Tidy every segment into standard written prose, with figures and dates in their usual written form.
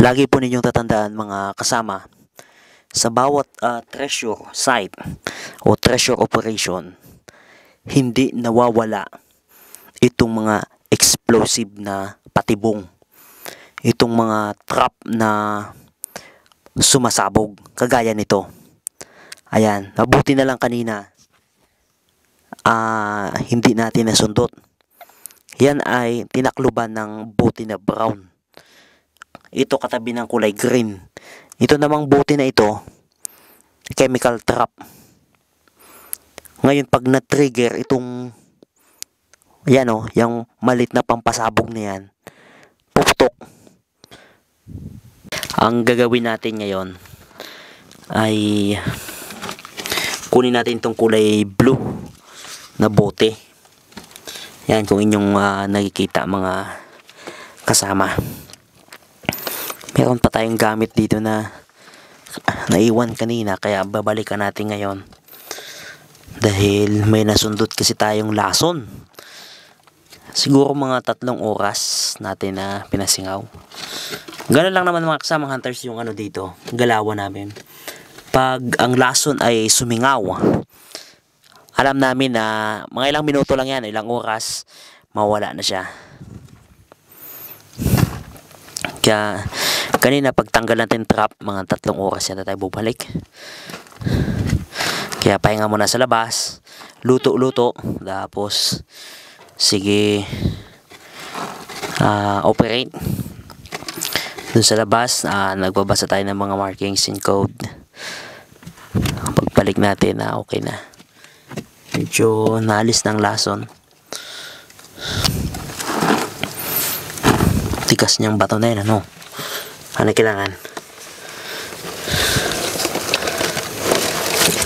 Lagi po ninyong tatandaan mga kasama, sa bawat treasure site o treasure operation, hindi nawawala itong mga explosive na patibong, itong mga trap na sumasabog, kagaya nito. Ayan, mabuti na lang kanina hindi natin nasundot. Yan ay tinakluban ng bote na brown. Ito katabi ng kulay green. Ito namang bote na ito, chemical trap. Ngayon pag na-trigger itong yan yung malit na pampasabog na yan, puputok. Ang gagawin natin ngayon ay kunin natin itong kulay blue na bote. Yan kung inyong nakikita mga kasama. Meron pa tayong gamit dito na naiwan kanina, kaya babalikan natin ngayon. Dahil may nasundot kasi tayong lason. Siguro mga 3 oras natin na pinasingaw. Ganun lang naman mga kasamang hunters yung dito, galawan namin. Pag ang lason ay sumingaw, alam namin na mga ilang minuto lang yan, ilang oras, mawala na siya. Kaya kanina pagtanggal natin trap, mga 3 oras yan na tayo bubalik. Kaya pahinga muna sa labas, luto-luto, tapos sige operate. Dun sa labas, nagbabasa tayo ng mga markings and code. Pagbalik natin okay na. Medyo naalis ng lason. Tikas niyang bato na yun, ano kailangan?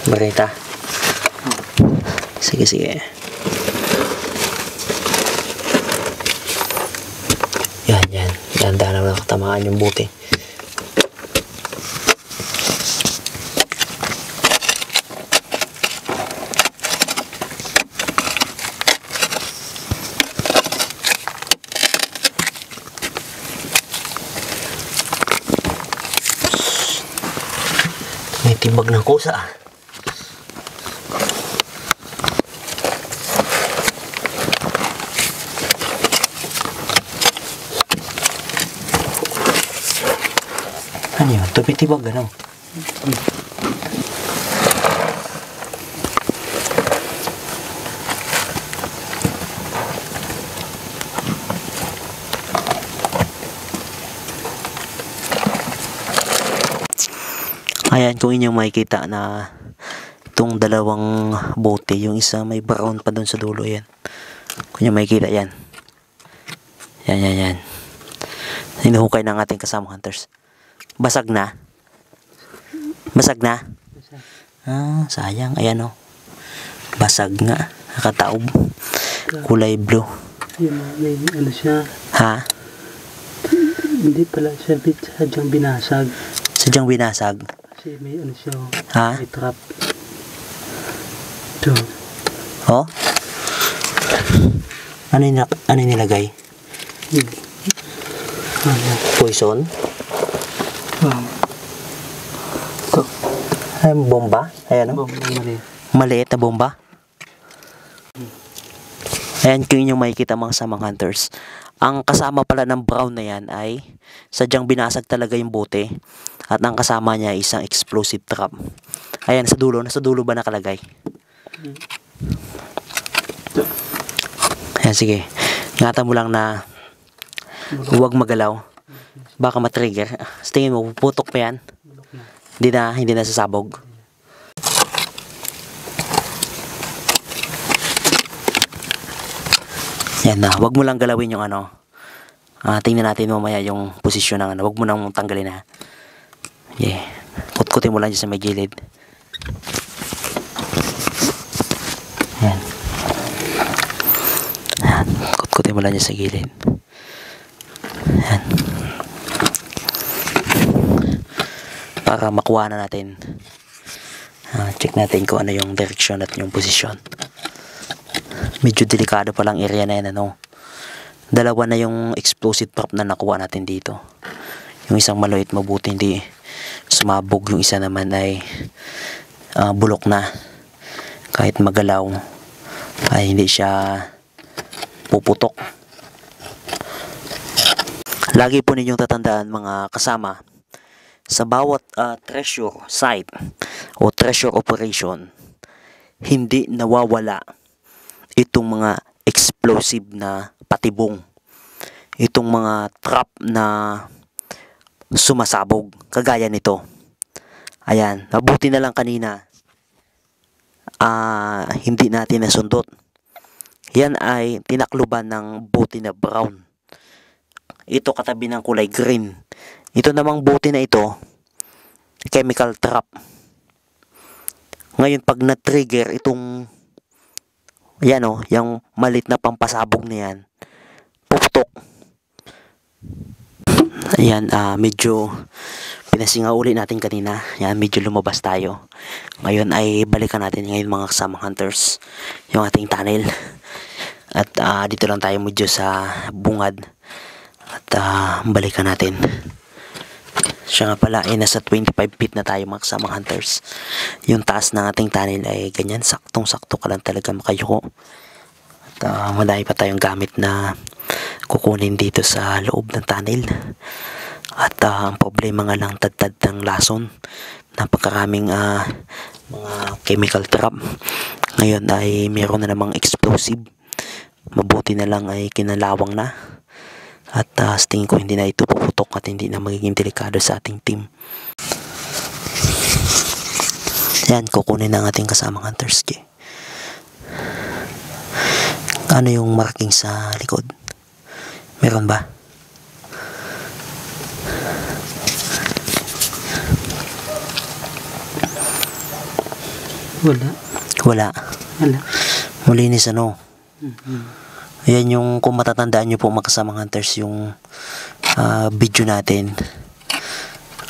Barita. Sige. Yan, dahil na nakatamaan yung buti. May tibag ng kusa. Ano yun? Tubig-tibag ano? Ayan, kung inyong makikita na itong dalawang bote, yung isa may brown pa doon sa dulo, yan. Kung inyong makikita yan. Yan. Hinuhukay ng ating kasamang hunters. Basag na? Sayang. Ayan basag nga. Nakataob. Kulay blue. May siya. Ha? Hindi pala siya sadyang binasag. Sadyang binasag? Kasi may siya. Ha? May trap. Ito. Oh? Ano nilagay? Poison? Ito. Ay, bomba? Ayan Bomba maliit. Maliit na bomba? Ayan kung inyong makikita mga samang hunters. Ang kasama pala ng brown na yan ay sadyang binasag talaga yung bote. At ang kasama niya ay isang explosive trap. Ayan, sa dulo. Nasa dulo ba nakalagay? Ayan, sige. Ingatan mo lang na huwag magalaw. Baka matrigger. Sa tingin mo, puputok pa yan. Hindi na sasabog. Yan na. Huwag mo lang galawin yung tingnan natin mamaya yung posisyon ng huwag mo nang tanggalin na. Yeah. Kutkutin mo lang dyan sa may gilid. Yan. Kutkutin mo lang dyan sa gilid. Yan. Para makuha na natin. Check natin kung ano yung direksyon at yung posisyon. Medyo delikado pa lang area na yan, Dalawa na yung explosive trap na nakuha natin dito. Yung isang maliit mabuti hindi sumabog, yung isa naman ay bulok na. Kahit magalaw ay hindi siya puputok. Lagi po ninyong tatandaan mga kasama, sa bawat treasure site o treasure operation, hindi nawawala itong mga explosive na patibong, itong mga trap na sumasabog kagaya nito. Ayan, mabuti na lang kanina hindi natin nasundot. Yan ay tinakluban ng bote na brown. Ito katabi ng kulay green. Ito namang bote na ito, chemical trap. Ngayon pag na-trigger itong yan o, yung malit na pampasabog na yan, puputok. Ayan, medyo pinasinga uli natin kanina. Yan, medyo lumabas tayo. Ngayon ay balikan natin ngayon mga kasamang hunters yung ating tunnel. At dito lang tayo medyo sa bungad. At balikan natin. Siya nga pala ay nasa 25 feet na tayo mga kasamang hunters. Yung taas ng ating tunnel ay ganyan, saktong-sakto ka lang talaga makayuko. At madami pa tayong gamit na kukunin dito sa loob ng tunnel. At ang problema nga lang tad-tad ng lason. Napakaraming mga chemical trap. Ngayon ay meron na namang explosive. Mabuti na lang ay kinalawang na. At sa tingin ko hindi na ito puputok at hindi na magiging delikado sa ating team. Yan, kukunin ng ating kasamang hunters. Ano yung marking sa likod? Meron ba? Wala. Malinis ano? Ayan yung kung matatandaan nyo po mga kasamang hunters yung video natin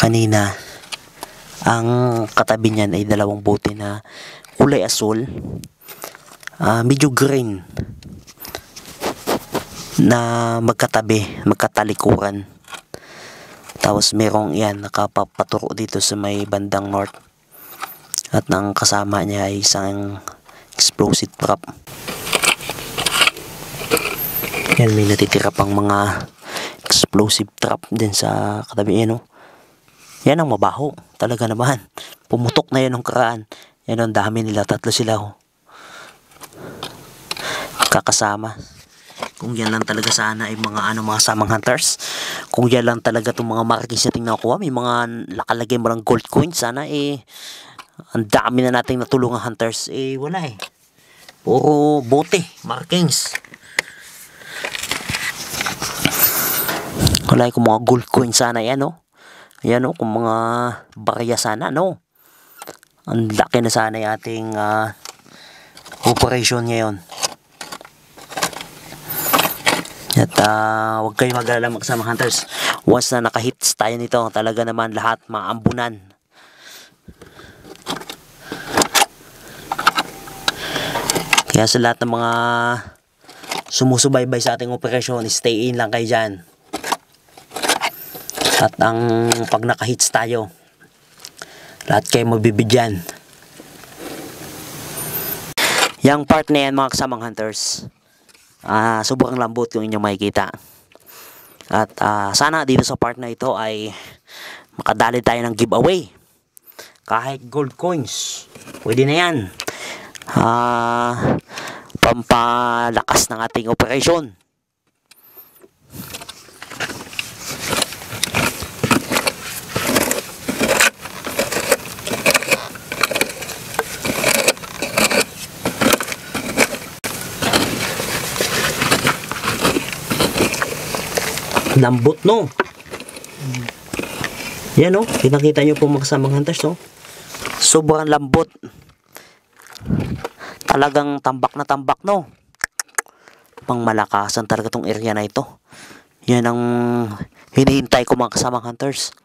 kanina. Ang katabi niyan ay dalawang bote na kulay asul, medyo green na magkatabi, magkatalikuran. Tapos merong yan nakapapaturo dito sa may bandang north. At ang kasama niya ay isang explosive trap. Yan, may natitira pang mga explosive trap din sa katabi. Yan, yan ang mabaho. Talaga naman. Pumutok na yan ng karaan. Yan ang dami nila. 3 sila. Kakasama. Kung yan lang talaga sana ay mga mga samang hunters. Kung yan lang talaga itong mga markings na tingnan ko. May mga nakalagay mo lang gold coins. Sana ang dami na nating natulungan hunters. Wala puro bote, markings. Wala kung mga gold coin sana yan Ayan kung mga barya sana Ang laki na sana yung ating operation ngayon. At huwag kayong mag-alala mga kasamang hunters. Once na nakahits tayo nito, talaga naman lahat maambunan. Kaya sa lahat ng mga sumusubaybay sa ating operasyon, stay in lang kayo dyan. At pag nakahits tayo, lahat kayo mabibigyan. Yang part na yan mga kasamang hunters, sobrang lambot yung inyong makikita. At sana dito sa part na ito ay makadali tayo ng giveaway. Kahit gold coins, pwede na yan. Pampalakas ng ating operasyon. Lambot yan pinakita nyo po mga kasamang hunters sobrang lambot, talagang tambak na tambak pang malakasan talaga tong area na ito. Yan ang hinihintay ko mga kasamang hunters.